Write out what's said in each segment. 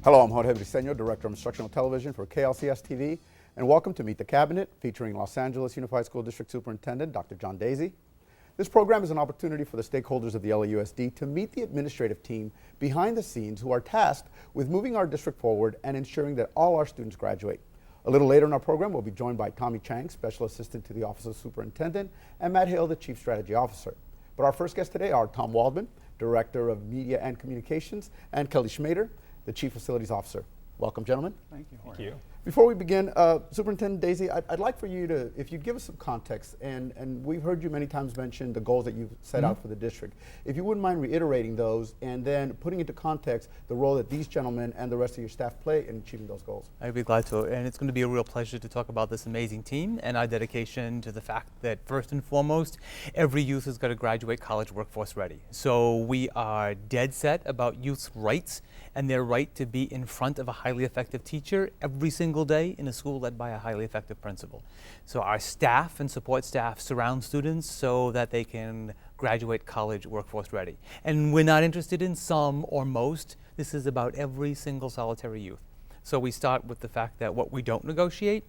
Hello, I'm Jorge Briceño, Director of Instructional Television for KLCS TV, and welcome to Meet the Cabinet, featuring Los Angeles Unified School District Superintendent Dr. John Deasy. This program is an opportunity for the stakeholders of the LAUSD to meet the administrative team behind the scenes who are tasked with moving our district forward and ensuring that all our students graduate. A little later in our program, we'll be joined by Tommy Chang, Special Assistant to the Office of Superintendent, and Matt Hill, the Chief Strategy Officer. But our first guests today are Tom Waldman, Director of Media and Communications, and Kelly Schmader, the Chief Facilities Officer. Welcome, gentlemen. Thank you, Jorge. Thank you. Before we begin, Superintendent Deasy, I'd like for you to, if you give us some context, and we've heard you many times mention the goals that you've set out for the district. If you wouldn't mind reiterating those and then putting into context the role that these gentlemen and the rest of your staff play in achieving those goals. I'd be glad to, and it's going to be a real pleasure to talk about this amazing team and our dedication to the fact that first and foremost, every youth has got to graduate college workforce ready. So we are dead set about youth's rights and their right to be in front of a highly effective teacher every single day in a school led by a highly effective principal. So our staff and support staff surround students so that they can graduate college workforce ready. And we're not interested in some or most. This is about every single solitary youth. So we start with the fact that what we don't negotiate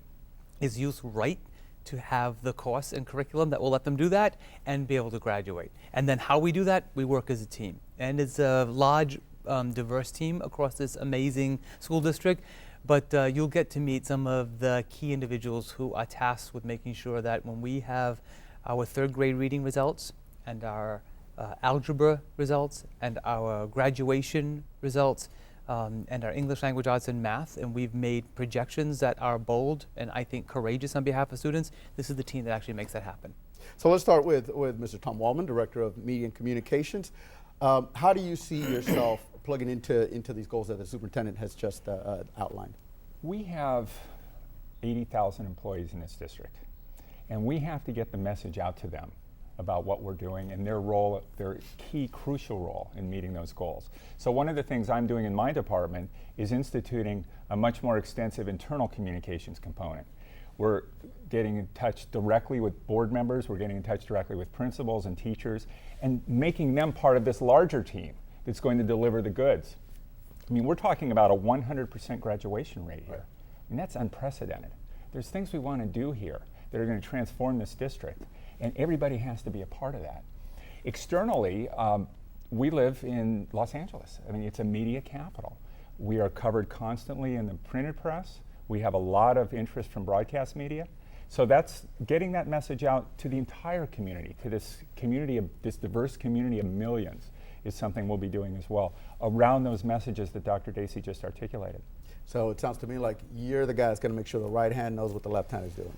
is youth's right to have the course and curriculum that will let them do that and be able to graduate. And then how we do that, we work as a team. And it's a large, diverse team across this amazing school district. But you'll get to meet some of the key individuals who are tasked with making sure that when we have our third grade reading results and our algebra results and our graduation results and our English language arts and math, and we've made projections that are bold and I think courageous on behalf of students, this is the team that actually makes that happen. So let's start with Mr. Tom Waldman, Director of Media and Communications. How do you see yourself plugging into these goals that the superintendent has just outlined? We have 80,000 employees in this district, and we have to get the message out to them about what we're doing and their role, their key crucial role in meeting those goals. So one of the things I'm doing in my department is instituting a much more extensive internal communications component. We're getting in touch directly with board members, we're getting in touch directly with principals and teachers, and making them part of this larger team that's going to deliver the goods. I mean, we're talking about a 100% graduation rate here. I mean, that's unprecedented. There's things we want to do here that are going to transform this district, and everybody has to be a part of that. Externally, we live in Los Angeles. I mean, it's a media capital. We are covered constantly in the printed press. We have a lot of interest from broadcast media. So that's getting that message out to the entire community, to this community, this diverse community of millions, is something we'll be doing as well around those messages that Dr. Deasy just articulated. So it sounds to me like you're the guy that's going to make sure the right hand knows what the left hand is doing.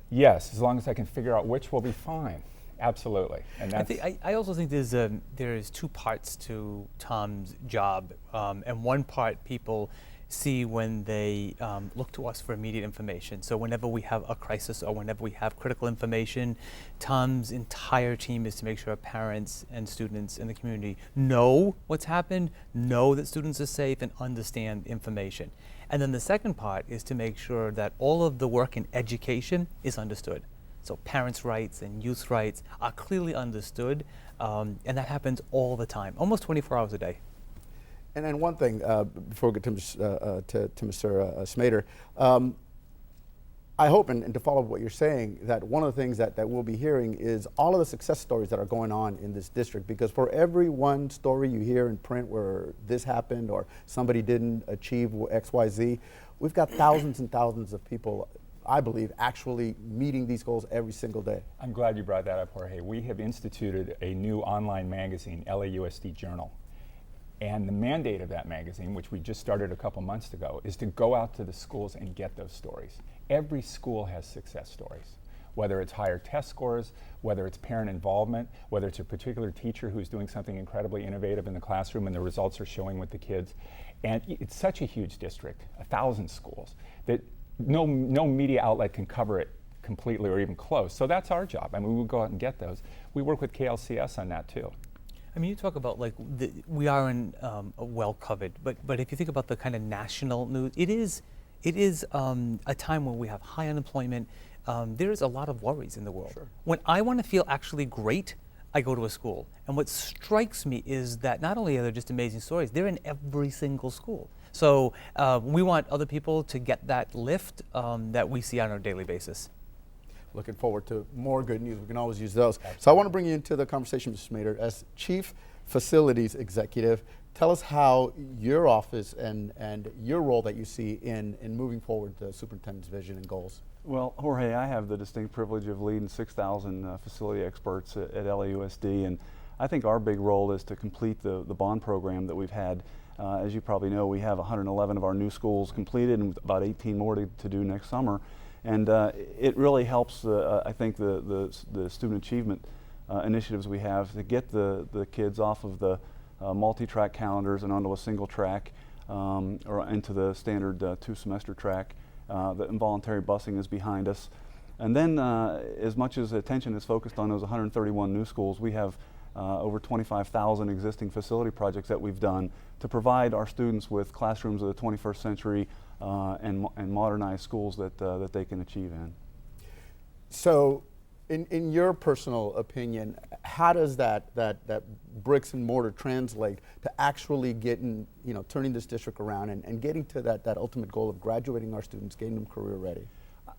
Yes, as long as I can figure out which will be fine. Absolutely. And that's I also think there's two parts to Tom's job, and one part people see when they look to us for immediate information. So whenever we have a crisis or whenever we have critical information, Tom's entire team is to make sure parents and students in the community know what's happened, know that students are safe, and understand information. And then the second part is to make sure that all of the work in education is understood. So parents' rights and youth rights are clearly understood, and that happens all the time, almost 24 hours a day. And then one thing, before we get to Mr. Schmader, I hope, and to follow up what you're saying, that one of the things that we'll be hearing is all of the success stories that are going on in this district, because for every one story you hear in print where this happened or somebody didn't achieve X, Y, Z, we've got thousands and thousands of people, I believe, actually meeting these goals every single day. I'm glad you brought that up, Jorge. We have instituted a new online magazine, LAUSD Journal. And the mandate of that magazine, which we just started a couple months ago, is to go out to the schools and get those stories. Every school has success stories, whether it's higher test scores, whether it's parent involvement, whether it's a particular teacher who's doing something incredibly innovative in the classroom and the results are showing with the kids. And it's such a huge district, 1,000 schools, that no media outlet can cover it completely or even close. So that's our job. I mean, we'll go out and get those. We work with KLCS on that too. I mean, you talk about we are in well covered, but if you think about the kind of national news, it is a time when we have high unemployment. There is a lot of worries in the world. Sure. When I want to feel actually great, I go to a school. And what strikes me is that not only are there just amazing stories, they're in every single school. So we want other people to get that lift that we see on a daily basis. Looking forward to more good news. We can always use those. Absolutely. So I want to bring you into the conversation, Mr. Smader. As Chief Facilities Executive, tell us how your office and your role that you see in moving forward the superintendent's vision and goals. Well, Jorge, I have the distinct privilege of leading 6,000 facility experts at LAUSD, and I think our big role is to complete the bond program that we've had. As you probably know, we have 111 of our new schools completed and about 18 more to do next summer. And it really helps, I think, the student achievement initiatives we have to get the kids off of the multi-track calendars and onto a single track or into the standard 2-semester track. The involuntary busing is behind us. And then as much as attention is focused on those 131 new schools, we have over 25,000 existing facility projects that we've done to provide our students with classrooms of the 21st century and modernized schools that they can achieve in. So in your personal opinion, how does that bricks and mortar translate to actually getting, turning this district around and getting to that ultimate goal of graduating our students, getting them career ready?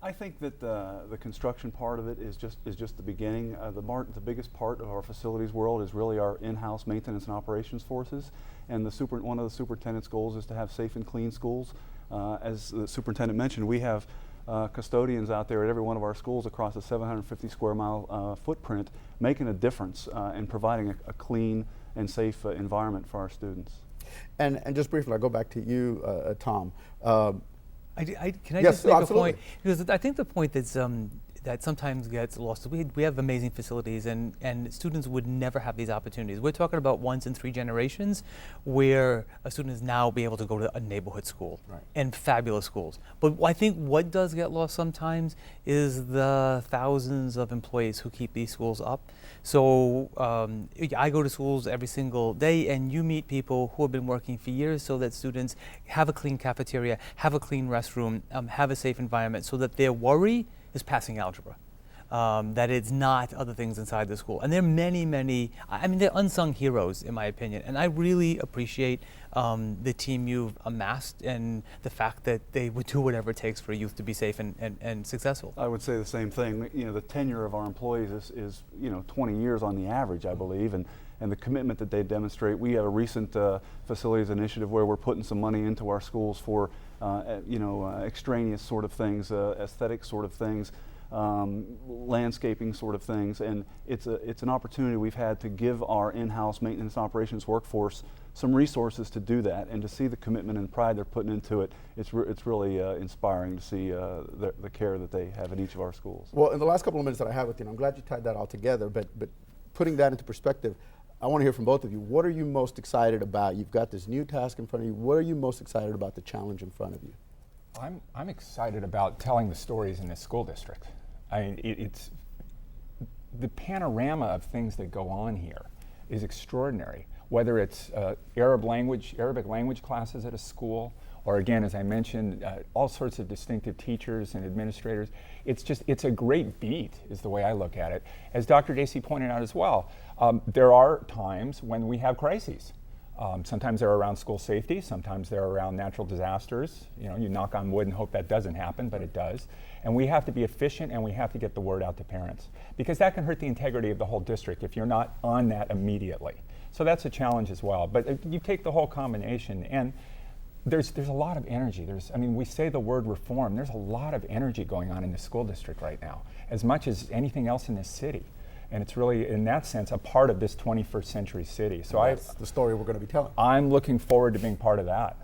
I think that the construction part of it is just the beginning. The biggest part of our facilities world is really our in-house maintenance and operations forces, and one of the superintendent's goals is to have safe and clean schools. As the superintendent mentioned, we have custodians out there at every one of our schools across a 750 square mile footprint, making a difference in providing a clean and safe environment for our students. And just briefly, I'll go back to you, Tom. Can I yes, just make absolutely. a point? Because I think the point that's that sometimes gets lost. We have amazing facilities, and students would never have these opportunities. We're talking about once in 3 generations where a student is now be able to go to a neighborhood school, right, and fabulous schools. But I think what does get lost sometimes is the thousands of employees who keep these schools up. So I go to schools every single day, and you meet people who have been working for years so that students have a clean cafeteria, have a clean restroom, have a safe environment, so that their worry is passing algebra, that it's not other things inside the school. And there are many, I mean, they're unsung heroes in my opinion, and I really appreciate the team you've amassed and the fact that they would do whatever it takes for youth to be safe and successful. I would say the same thing. The tenure of our employees is 20 years on the average, I believe, and the commitment that they demonstrate. We have a recent facilities initiative where we're putting some money into our schools for extraneous sort of things, aesthetic sort of things, landscaping sort of things, and it's an opportunity we've had to give our in-house maintenance and operations workforce some resources to do that, and to see the commitment and pride they're putting into it. It's really inspiring to see the care that they have in each of our schools. Well, in the last couple of minutes that I have with you, and I'm glad you tied that all together, but putting that into perspective, I want to hear from both of you. What are you most excited about? You've got this new task in front of you. What are you most excited about, the challenge in front of you? I'm excited about telling the stories in this school district. I mean, it's the panorama of things that go on here is extraordinary. Whether it's Arabic language classes at a school, or again, as I mentioned, all sorts of distinctive teachers and administrators. It's a great beat, is the way I look at it. As Dr. Deasy pointed out as well, there are times when we have crises. Sometimes they're around school safety, sometimes they're around natural disasters. You knock on wood and hope that doesn't happen, but it does. And we have to be efficient, and we have to get the word out to parents, because that can hurt the integrity of the whole district if you're not on that immediately. So that's a challenge as well. But you take the whole combination, and there's a lot of energy. We say the word reform. There's a lot of energy going on in the school district right now, as much as anything else in this city. And it's really, in that sense, a part of this 21st century city. So that's the story we're going to be telling. I'm looking forward to being part of that.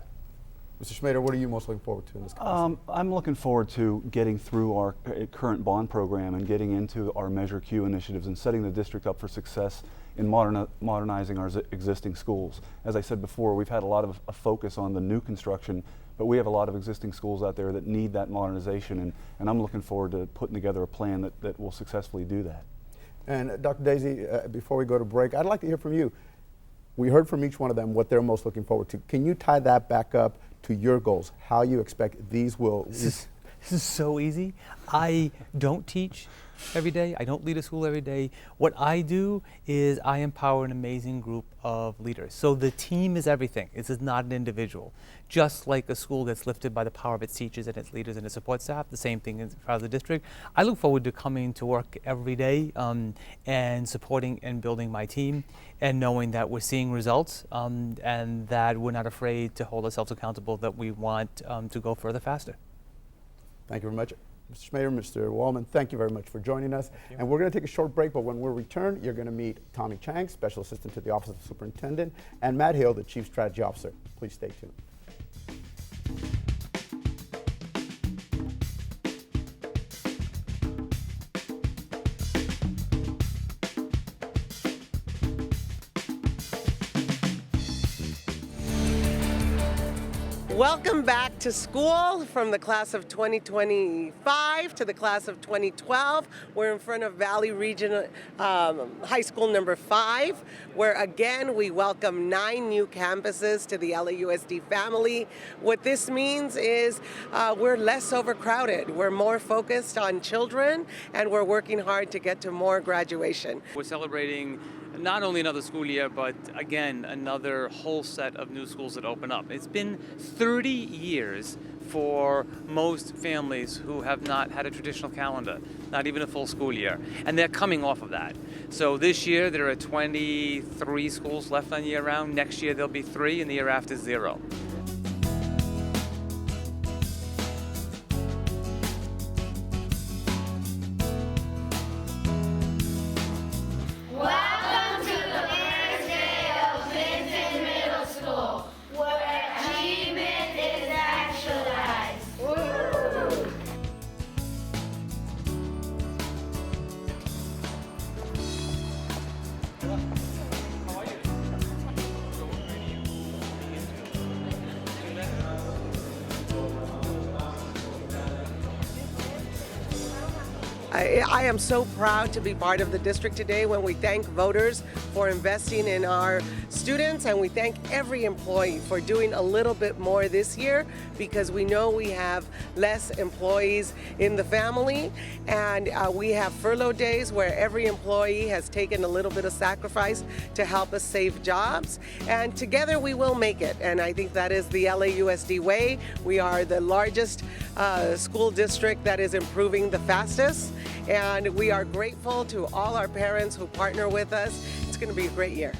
Mr. Smader, what are you most looking forward to in this conversation? I'm looking forward to getting through our current bond program and getting into our Measure Q initiatives and setting the district up for success in modernizing our existing schools. As I said before, we've had a lot of a focus on the new construction, but we have a lot of existing schools out there that need that modernization, and I'm looking forward to putting together a plan that will successfully do that. And Dr. Deasy, before we go to break, I'd like to hear from you. We heard from each one of them what they're most looking forward to. Can you tie that back up to your goals, how you expect these will... This This is so easy. I don't teach every day. I don't lead a school every day. What I do is I empower an amazing group of leaders. So the team is everything. This is not an individual. Just like a school gets lifted by the power of its teachers and its leaders and its support staff, the same thing as far as the district. I look forward to coming to work every day and supporting and building my team and knowing that we're seeing results and that we're not afraid to hold ourselves accountable, that we want to go further faster. Thank you very much. Mr. Schmader, Mr. Wallman, thank you very much for joining us. And we're going to take a short break, but when we return, you're going to meet Tommy Chang, Special Assistant to the Office of the Superintendent, and Matt Hill, the Chief Strategy Officer. Please stay tuned. Welcome back to school from the class of 2025 to the class of 2012. We're in front of Valley Regional High School number 5, where again we welcome 9 new campuses to the LAUSD family. What this means is we're less overcrowded. We're more focused on children, and we're working hard to get to more graduation. We're celebrating not only another school year, but again, another whole set of new schools that open up. It's been 30 years for most families who have not had a traditional calendar, not even a full school year, and they're coming off of that. So this year there are 23 schools left on year-round. Next year there'll be 3, and the year after 0. I am so proud to be part of the district today when we thank voters for investing in our students, and we thank every employee for doing a little bit more this year, because we know we have less employees in the family, and we have furlough days where every employee has taken a little bit of sacrifice to help us save jobs, and together we will make it. And I think that is the LAUSD way. We are the largest school district that is improving the fastest, and we are grateful to all our parents who partner with us. It's going to be a great year.